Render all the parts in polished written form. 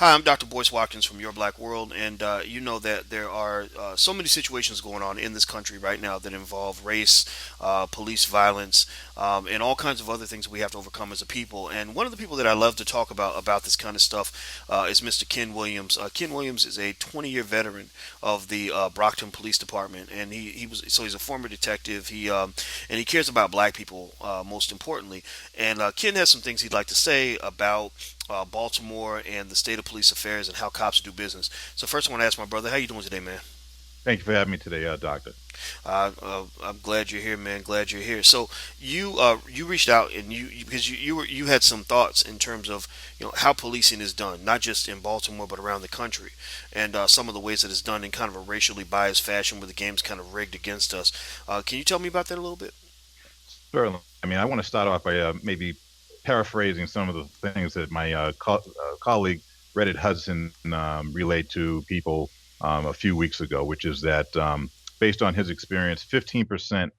Hi, I'm Dr. Boyce Watkins from Your Black World, and you know that there are so many situations going on in this country right now that involve race, police violence, and all kinds of other things we have to overcome as a people. And one of the people that I love to talk about this kind of stuff is Mr. Ken Williams. Ken Williams is a 20-year veteran of the Brockton Police Department, and he's a former detective. And he cares about black people most importantly. And Ken has some things he'd like to say about Baltimore and the state of police affairs and how cops do business. So first, I want to ask my brother, how you doing today, man? Thank you for having me today, Doctor. I'm glad you're here, man. Glad you're here. So you reached out and because you had some thoughts in terms of how policing is done, not just in Baltimore but around the country, and some of the ways that it's done in kind of a racially biased fashion where the game's kind of rigged against us. Can you tell me about that a little bit? Certainly. I mean, I want to start off by maybe paraphrasing some of the things that my colleague Reddit Hudson relayed to people a few weeks ago, which is that based on his experience, 15%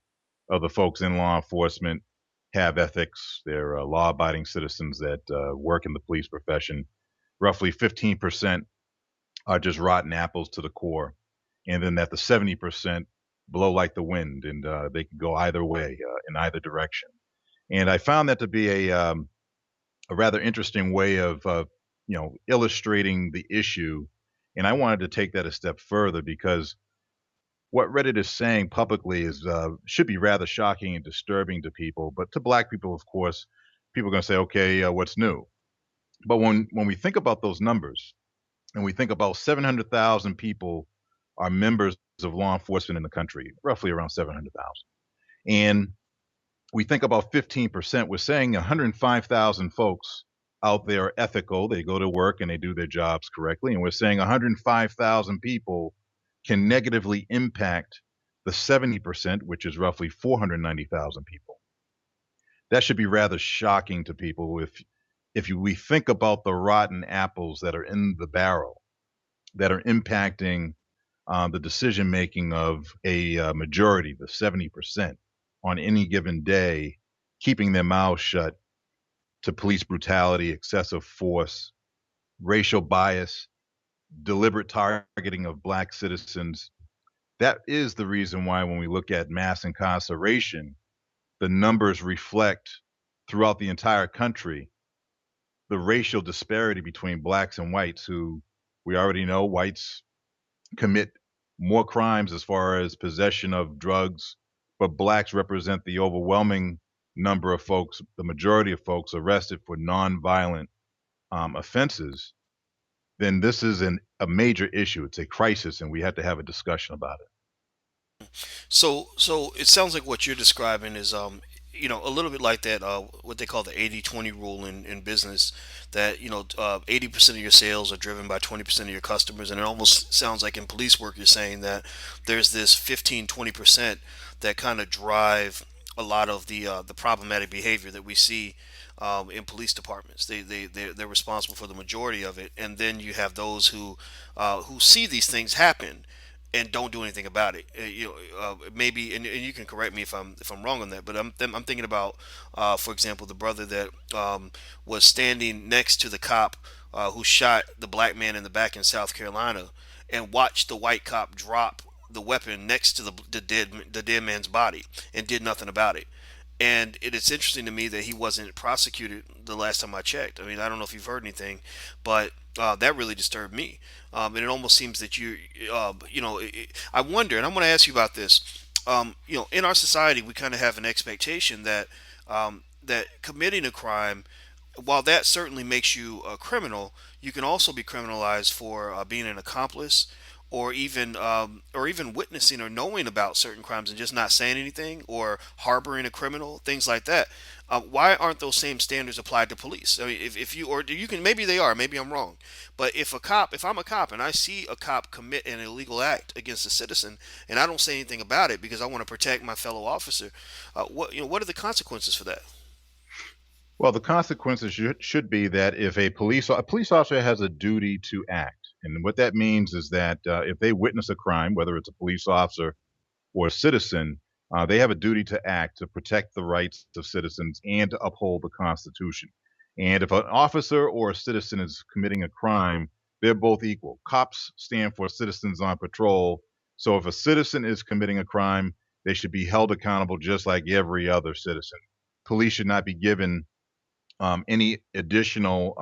of the folks in law enforcement have ethics. They're law-abiding citizens that work in the police profession. Roughly 15% are just rotten apples to the core, and then that the 70% blow like the wind, and they can go either way in either direction. And I found that to be a rather interesting way of illustrating the issue. And I wanted to take that a step further because what Reddit is saying publicly is should be rather shocking and disturbing to people. But to Black people, of course, people are going to say, "Okay, what's new?" But when we think about those numbers, and we think about 700,000 people are members of law enforcement in the country, roughly around 700,000. And we think about 15%, we're saying 105,000 folks out there are ethical. They go to work and they do their jobs correctly. And we're saying 105,000 people can negatively impact the 70%, which is roughly 490,000 people. That should be rather shocking to people we think about the rotten apples that are in the barrel that are impacting the decision making of a majority, the 70%, on any given day, keeping their mouths shut to police brutality, excessive force, racial bias, deliberate targeting of Black citizens. That is the reason why, when we look at mass incarceration, the numbers reflect throughout the entire country the racial disparity between Blacks and whites, who we already know whites commit more crimes as far as possession of drugs, but Blacks represent the overwhelming number of folks, the majority of folks arrested for nonviolent offenses. Then this is a major issue. It's a crisis, and we have to have a discussion about it. So it sounds like what you're describing is a little bit like that what they call the 80-20 rule in business, that 80% of your sales are driven by 20% of your customers, and it almost sounds like in police work you're saying that there's this 15-20% that kind of drive a lot of the problematic behavior that we see in police departments. They're responsible for the majority of it, and then you have those who see these things happen and don't do anything about it. Maybe, and you can correct me if I'm wrong on that, but I'm thinking about, for example, the brother that was standing next to the cop who shot the black man in the back in South Carolina, and watched the white cop drop the weapon next to the dead man's body and did nothing about it. And it's interesting to me that he wasn't prosecuted the last time I checked. I mean, I don't know if you've heard anything, but that really disturbed me. And it almost seems that I wonder, and I'm going to ask you about this. In our society, we kind of have an expectation that committing a crime, while that certainly makes you a criminal, you can also be criminalized for being an accomplice, or even witnessing or knowing about certain crimes and just not saying anything, or harboring a criminal, things like that. Why aren't those same standards applied to police? I mean, if you, or you can, maybe they are, maybe I'm wrong, but if I'm a cop and I see a cop commit an illegal act against a citizen and I don't say anything about it because I want to protect my fellow officer, what are the consequences for that? Well, the consequences should be that if a police officer has a duty to act, and what that means is that if they witness a crime, whether it's a police officer or a citizen, they have a duty to act to protect the rights of citizens and to uphold the Constitution. And if an officer or a citizen is committing a crime, they're both equal. Cops stand for citizens on patrol. So if a citizen is committing a crime, they should be held accountable just like every other citizen. Police should not be given any additional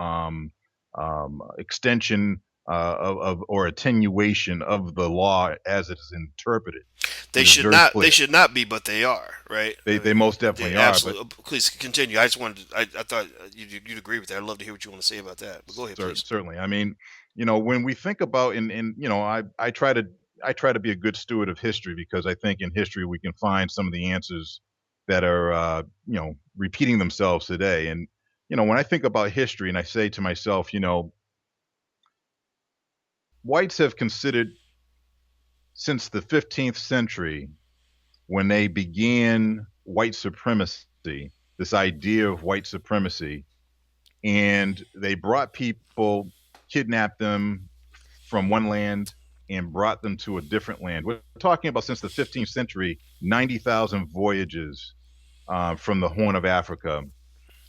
extension of or attenuation of the law as it is interpreted. They It is should very not. They clear. should not be, but they are, right? I They mean, most they definitely are, but absolutely. Please continue. I just wanted. I thought you'd agree with that. I'd love to hear what you want to say about that. But go ahead, please. certainly. I mean, when we think about I try to be a good steward of history because I think in history we can find some of the answers that are repeating themselves today. And when I think about history and I say to myself, whites have considered since the 15th century when they began white supremacy, this idea of white supremacy, and they brought people, kidnapped them from one land and brought them to a different land. We're talking about since the 15th century, 90,000 voyages from the Horn of Africa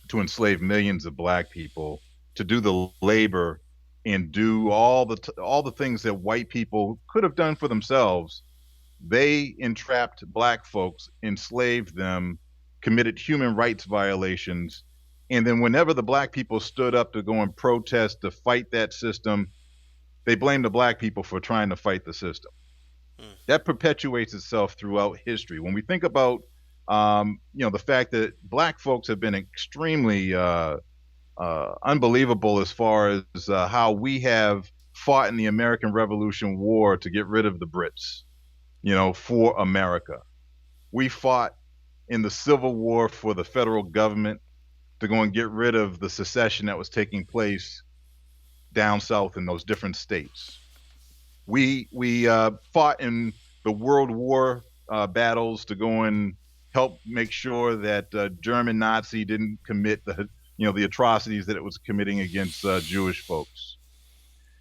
to enslave millions of black people, to do the labor and do all the things that white people could have done for themselves. They entrapped black folks, enslaved them, committed human rights violations, and then whenever the black people stood up to go and protest to fight that system, they blamed the black people for trying to fight the system. Mm. That perpetuates itself throughout history. When we think about, the fact that black folks have been extremely unbelievable as far as how we have fought in the American Revolution War to get rid of the Brits, for America. We fought in the Civil War for the federal government to go and get rid of the secession that was taking place down south in those different states. We fought in the World War battles to go and help make sure that German Nazi didn't commit the atrocities that it was committing against Jewish folks.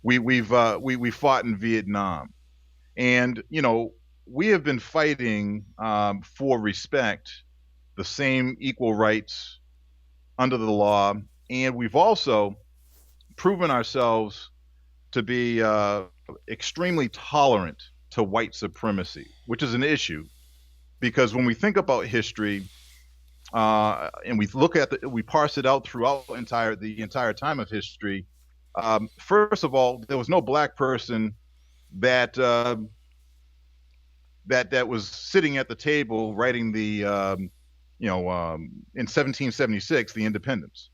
We fought in Vietnam, and we have been fighting for respect, the same equal rights under the law, and we've also proven ourselves to be extremely tolerant to white supremacy, which is an issue because when we think about history and we look at we parse it out throughout the entire time of history. First of all, there was no black person that that was sitting at the table writing the in 1776 the independence.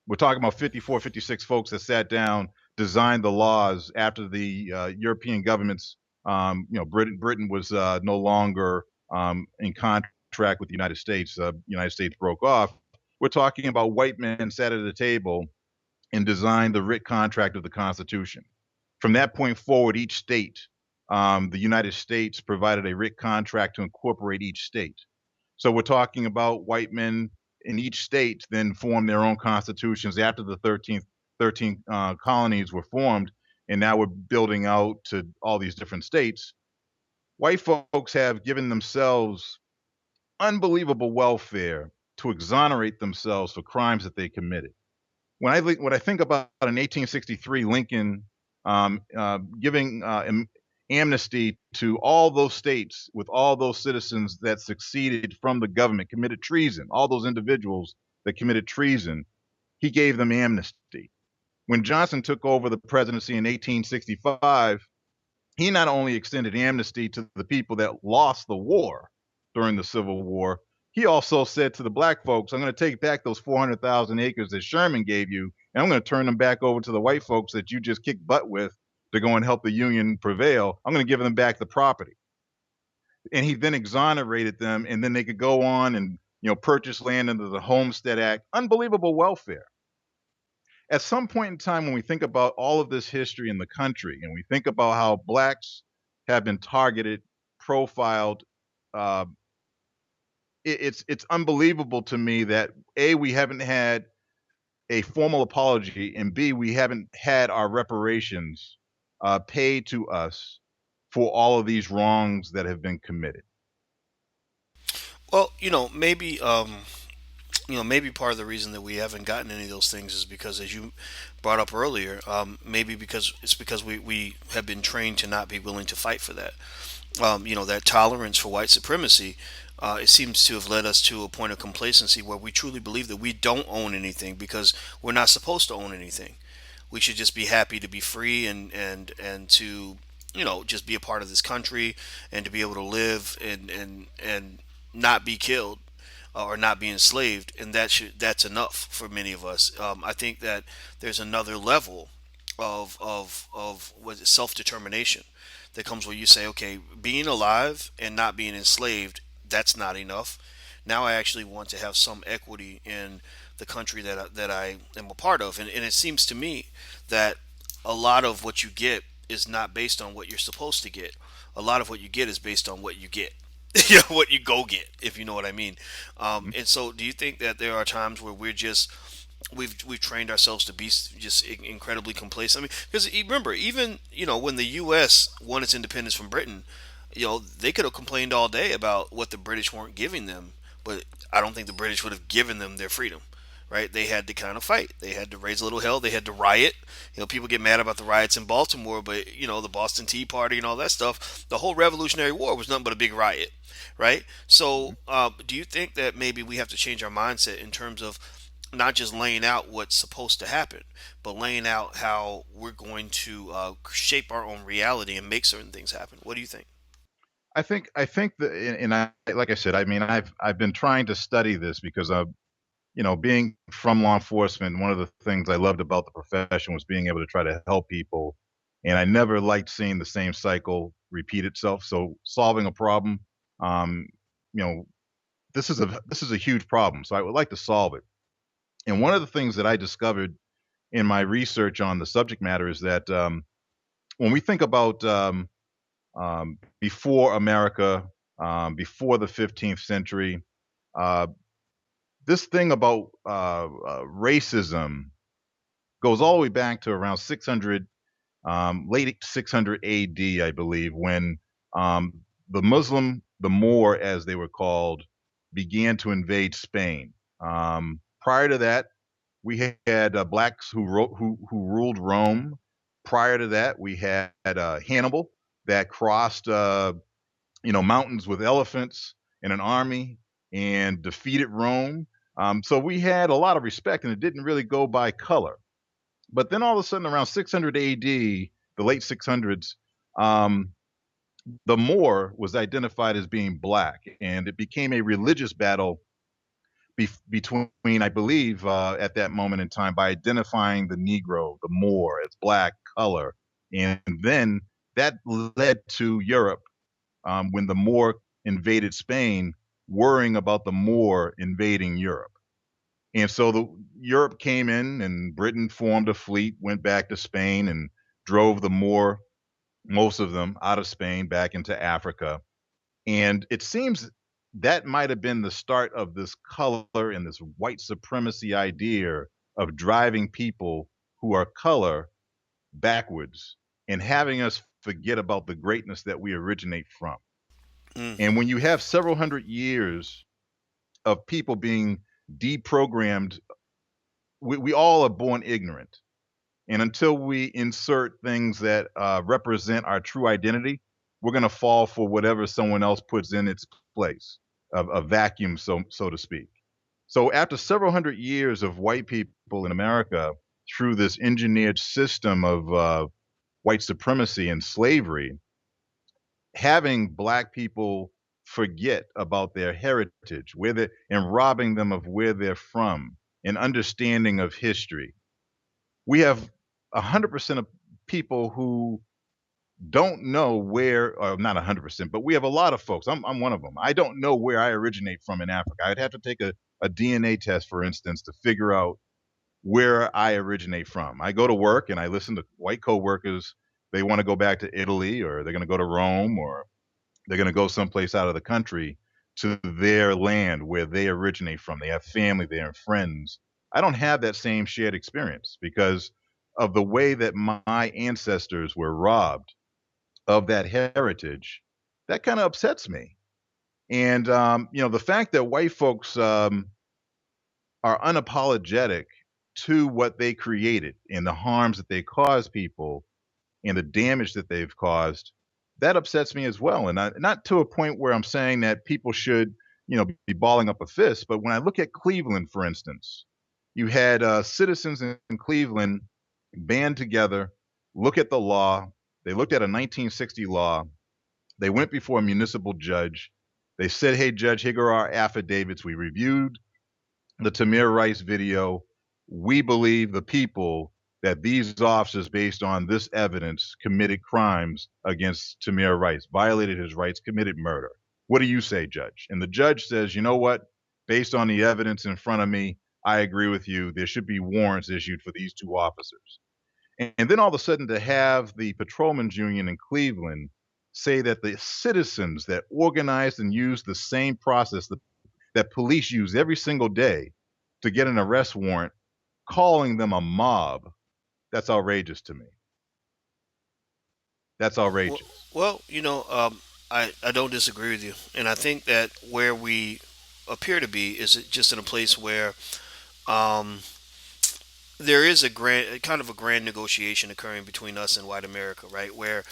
We're talking about 54, 56 folks that sat down, designed the laws after the European governments. Britain was no longer in contract with the United States. United States broke off. We're talking about white men sat at a table and designed the writ contract of the Constitution. From that point forward, each state, the United States provided a writ contract to incorporate each state. So we're talking about white men in each state then formed their own constitutions after the 13 colonies were formed, and now we're building out to all these different states. White folks have given themselves unbelievable welfare to exonerate themselves for crimes that they committed. When I think about in 1863 Lincoln giving amnesty to all those states with all those citizens that succeeded from the government, committed treason, all those individuals that committed treason, he gave them amnesty. When Johnson took over the presidency in 1865, he not only extended amnesty to the people that lost the war during the Civil War, he also said to the black folks, I'm going to take back those 400,000 acres that Sherman gave you, and I'm going to turn them back over to the white folks that you just kicked butt with to go and help the Union prevail. I'm going to give them back the property. And he then exonerated them, and then they could go on and purchase land under the Homestead Act. Unbelievable welfare. At some point in time, when we think about all of this history in the country and we think about how blacks have been targeted, profiled, uh, it's unbelievable to me that A, we haven't had a formal apology, and B, we haven't had our reparations paid to us for all of these wrongs that have been committed. Well, maybe maybe part of the reason that we haven't gotten any of those things is because, as you brought up earlier, maybe because it's because we have been trained to not be willing to fight for that. That tolerance for white supremacy, it seems to have led us to a point of complacency where we truly believe that we don't own anything because we're not supposed to own anything. We should just be happy to be free and to just be a part of this country and to be able to live and not be killed or not be enslaved, and that's enough for many of us. I think that there's another level of what is self determination that comes where you say, okay, being alive and not being enslaved, that's not enough. Now I actually want to have some equity in the country that I am a part of, and it seems to me that a lot of what you get is not based on what you're supposed to get. A lot of what you get is based on what you get. What you go get, if you know what I mean. And so, do you think that there are times where we've trained ourselves to be just incredibly complacent? I mean, because remember, even when the U.S. won its independence from Britain, they could have complained all day about what the British weren't giving them, but I don't think the British would have given them their freedom. Right? They had to kind of fight. They had to raise a little hell. They had to riot. People get mad about the riots in Baltimore, but the Boston Tea Party and all that stuff. The whole Revolutionary War was nothing but a big riot, right? So, do you think that maybe we have to change our mindset in terms of not just laying out what's supposed to happen, but laying out how we're going to shape our own reality and make certain things happen? What do you think? I think that, and I like I said, I mean, I've been trying to study this because being from law enforcement, one of the things I loved about the profession was being able to try to help people, and I never liked seeing the same cycle repeat itself. So solving a problem, um, you know, this is a huge problem. So I would like to solve it. And one of the things that I discovered in my research on the subject matter is that when we think about before America, before the 15th century, uh, this thing about racism goes all the way back to around 600, late 600 AD, I believe, when um, the Moor, as they were called, began to invade Spain. Prior to that, we had blacks who ruled Rome. Prior to that, we had Hannibal that crossed mountains with elephants and an army and defeated Rome. So we had a lot of respect, and it didn't really go by color. But then all of a sudden, around 600 AD, the late 600s, um, the Moor was identified as being black, and it became a religious battle between, I believe, at that moment in time, by identifying the Negro, the Moor, as black color, and then that led to Europe when the Moor invaded Spain, worrying about the Moor invading Europe. And so Europe came in, and Britain formed a fleet, went back to Spain, and drove the Moor, most of them, out of Spain back into Africa. And it seems that might have been the start of this color and this white supremacy idea of driving people who are color backwards and having us forget about the greatness that we originate from. And Hmm. when you have several hundred years of people being deprogrammed, we all are born ignorant. And until we insert things that represent our true identity, we're going to fall for whatever someone else puts in its place, a vacuum, so to speak. So after several hundred years of white people in America, through this engineered system of white supremacy and slavery, having black people forget about their heritage, and robbing them of where they're from, and understanding of history. We have 100% of people who don't know where, or not 100%, but we have a lot of folks. I'm one of them. I don't know where I originate from in Africa. I'd have to take a DNA test, for instance, to figure out where I originate from. I go to work and I listen to white coworkers. They want to go back to Italy, or they're going to go to Rome, or they're going to go someplace out of the country to their land where they originate from. They have family there and friends. I don't have that same shared experience because of the way that my ancestors were robbed of that heritage. That kind of upsets me. And the fact that white folks are unapologetic to what they created and the harms that they cause people and the damage that they've caused, that upsets me as well. And not to a point where I'm saying that people should, be balling up a fist. But when I look at Cleveland, for instance, you had citizens in Cleveland band together, look at the law. They looked at a 1960 law. They went before a municipal judge. They said, "Hey, judge, here are our affidavits. We reviewed the Tamir Rice video. We believe the people that these officers, based on this evidence, committed crimes against Tamir Rice, violated his rights, committed murder. What do you say, judge?" And the judge says, "You know what? Based on the evidence in front of me, I agree with you. There should be warrants issued for these two officers." And then all of a sudden, to have the patrolmen's union in Cleveland say that the citizens that organized and used the same process that police use every single day to get an arrest warrant, calling them a mob, that's outrageous to me. That's Well, outrageous. I don't disagree with you, and I think that where we appear to be is just in a place where um, there is a kind of a grand negotiation occurring between us and white America, right? Where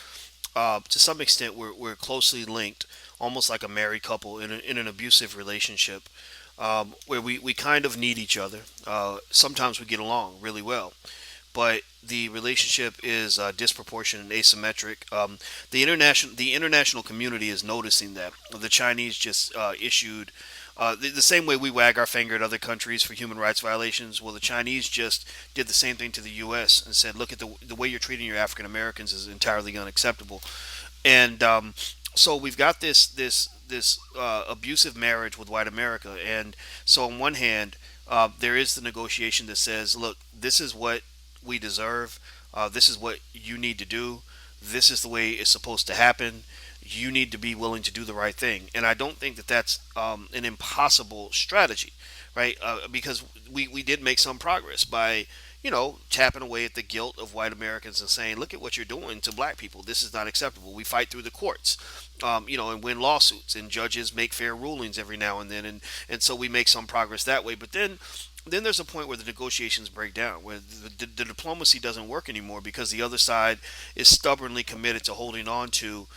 to some extent we're closely linked, almost like a married couple in an abusive relationship, where we kind of need each other. Sometimes we get along really well, but the relationship is disproportionate and asymmetric. The international community is noticing that. The Chinese just issued the same way we wag our finger at other countries for human rights violations. Well, the Chinese just did the same thing to the U.S. and said, "Look at the way you're treating your African Americans is entirely unacceptable." And so we've got this abusive marriage with white America. And so on one hand, there is the negotiation that says, "Look, this is what we deserve. This is what you need to do. This is the way it's supposed to happen. You need to be willing to do the right thing." And I don't think that that's an impossible strategy, right? Because we did make some progress by, tapping away at the guilt of white Americans and saying, "Look at what you're doing to black people. This is not acceptable." We fight through the courts, and win lawsuits, and judges make fair rulings every now and then, and so we make some progress that way. But then there's a point where the negotiations break down, where the diplomacy doesn't work anymore because the other side is stubbornly committed to holding on to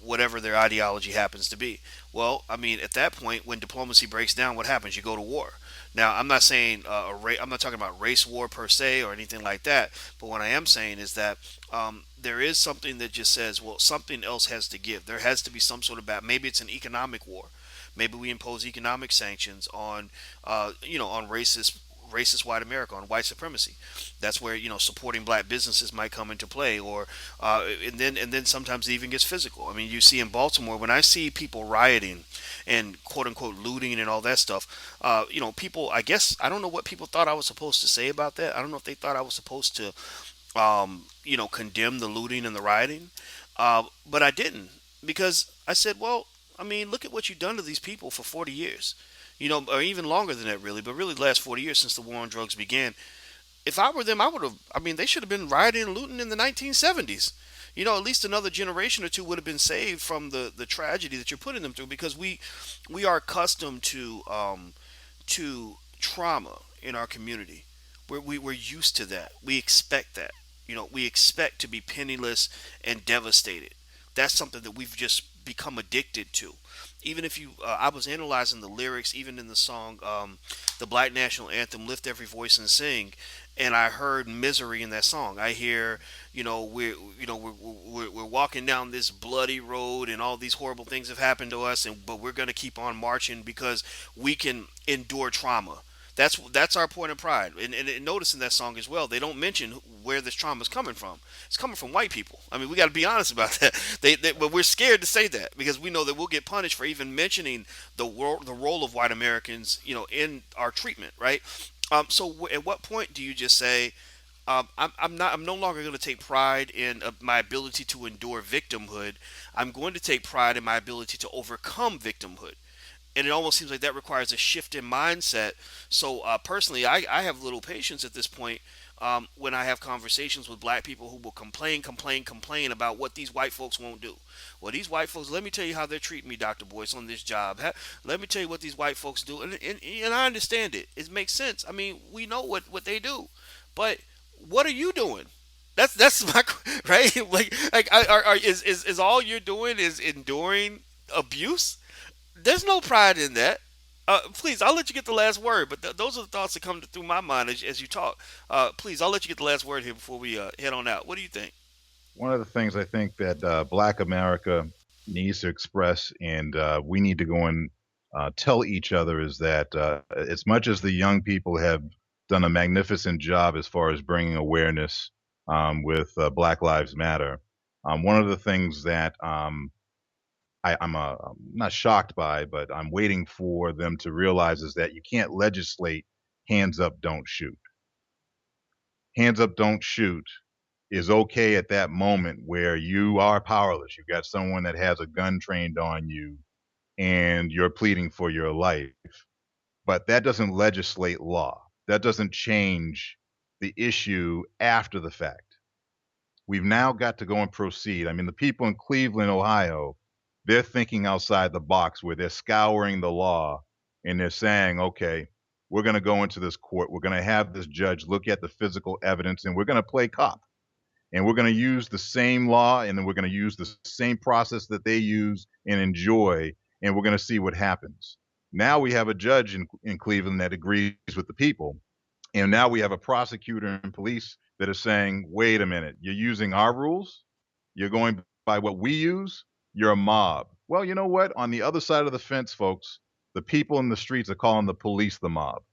whatever their ideology happens to be. Well, I mean, at that point, when diplomacy breaks down, what happens? You go to war. Now, I'm not saying I'm not talking about race war per se or anything like that. But what I am saying is that there is something that just says, well, something else has to give. There has to be some sort of maybe it's an economic war. Maybe we impose economic sanctions on, on racist white America, on white supremacy. That's where supporting black businesses might come into play, or and then sometimes it even gets physical. I mean, you see in Baltimore when I see people rioting and quote unquote looting and all that stuff. People. I guess I don't know what people thought I was supposed to say about that. I don't know if they thought I was supposed to condemn the looting and the rioting. But I didn't, because I said, well, I mean, look at what you've done to these people for 40 years, or even longer than that, really, but really the last 40 years since the war on drugs began. If I were them, I would have, I mean, they should have been rioting and looting in the 1970s. At least another generation or two would have been saved from the tragedy that you're putting them through, because we are accustomed to trauma in our community. We're used to that. We expect that. We expect to be penniless and devastated. That's something that we've just become addicted to. Even if I was analyzing the lyrics, even in the song, the Black National Anthem, "Lift Every Voice and Sing," and I heard misery in that song. I hear, we're walking down this bloody road, and all these horrible things have happened to us, but we're going to keep on marching because we can endure trauma. That's our point of pride. And notice in that song as well, they don't mention where this trauma is coming from. It's coming from white people. I mean, we got to be honest about that. But we're scared to say that because we know that we'll get punished for even mentioning the role of white Americans, in our treatment, right? So at what point do you just say, I'm no longer going to take pride in my ability to endure victimhood. I'm going to take pride in my ability to overcome victimhood. And it almost seems like that requires a shift in mindset. So personally, I have little patience at this point when I have conversations with black people who will complain about what these white folks won't do. Well, these white folks, let me tell you how they're treating me, Dr. Boyce, on this job. Let me tell you what these white folks do. And I understand it. It makes sense. I mean, we know what they do. But what are you doing? That's my right. Is all you're doing is enduring abuse? There's no pride in that. Please, I'll let you get the last word. But those are the thoughts that come through my mind as you talk. Please, I'll let you get the last word here before we head on out. What do you think? One of the things I think that Black America needs to express, and we need to go and tell each other, is that as much as the young people have done a magnificent job as far as bringing awareness with Black Lives Matter, one of the things that I'm not shocked by, but I'm waiting for them to realize is that you can't legislate hands up, don't shoot. Hands up, don't shoot is okay at that moment where you are powerless. You've got someone that has a gun trained on you and you're pleading for your life. But that doesn't legislate law. That doesn't change the issue after the fact. We've now got to go and proceed. I mean, the people in Cleveland, Ohio, they're thinking outside the box where they're scouring the law and they're saying, okay, we're going to go into this court. We're going to have this judge look at the physical evidence and we're going to play cop, and we're going to use the same law, and then we're going to use the same process that they use and enjoy, and we're going to see what happens. Now we have a judge in Cleveland that agrees with the people, and now we have a prosecutor and police that are saying, wait a minute, you're using our rules, you're going by what we use, you're a mob. Well, you know what, on the other side of the fence, folks, the people in the streets are calling the police the mob.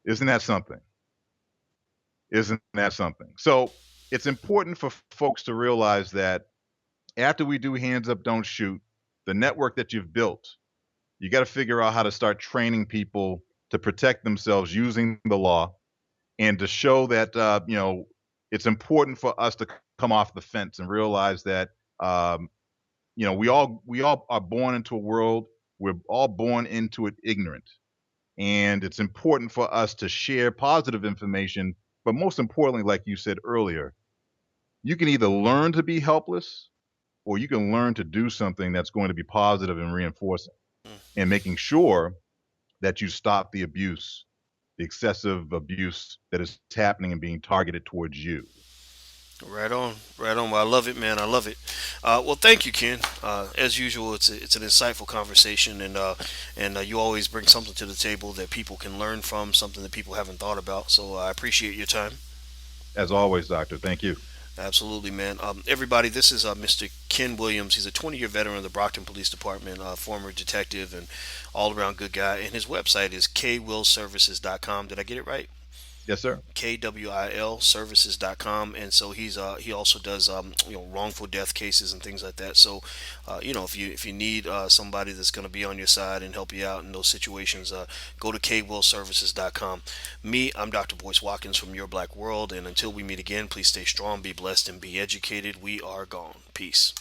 Isn't that something? Isn't that something? So it's important for folks to realize that after we do hands up, don't shoot, the network that you've built, you got to figure out how to start training people to protect themselves using the law, and to show that it's important for us to come off the fence and realize that we all are born into a world. We're all born into it ignorant, and it's important for us to share positive information. But most importantly, like you said earlier, you can either learn to be helpless or you can learn to do something that's going to be positive and reinforcing, and making sure that you stop the abuse, the excessive abuse that is happening and being targeted towards you. Right on, right on. Well, I love it, man. I love it. Well, thank you, Ken. As usual, it's an insightful conversation, and you always bring something to the table that people can learn from, something that people haven't thought about. So I appreciate your time. As always, Doctor, thank you. Absolutely, man. Everybody, this is Mr. Ken Williams. He's a 20-year veteran of the Brockton Police Department, former detective, and all-around good guy. And his website is kwillservices.com. Did I get it right? Yes, sir. KWIL services.com. And so he also does wrongful death cases and things like that. So if you need somebody that's going to be on your side and help you out in those situations, go to kwillservices.com. Me, I'm Dr. Boyce Watkins from Your Black World, and until we meet again, please stay strong, be blessed, and be educated. We are gone. Peace.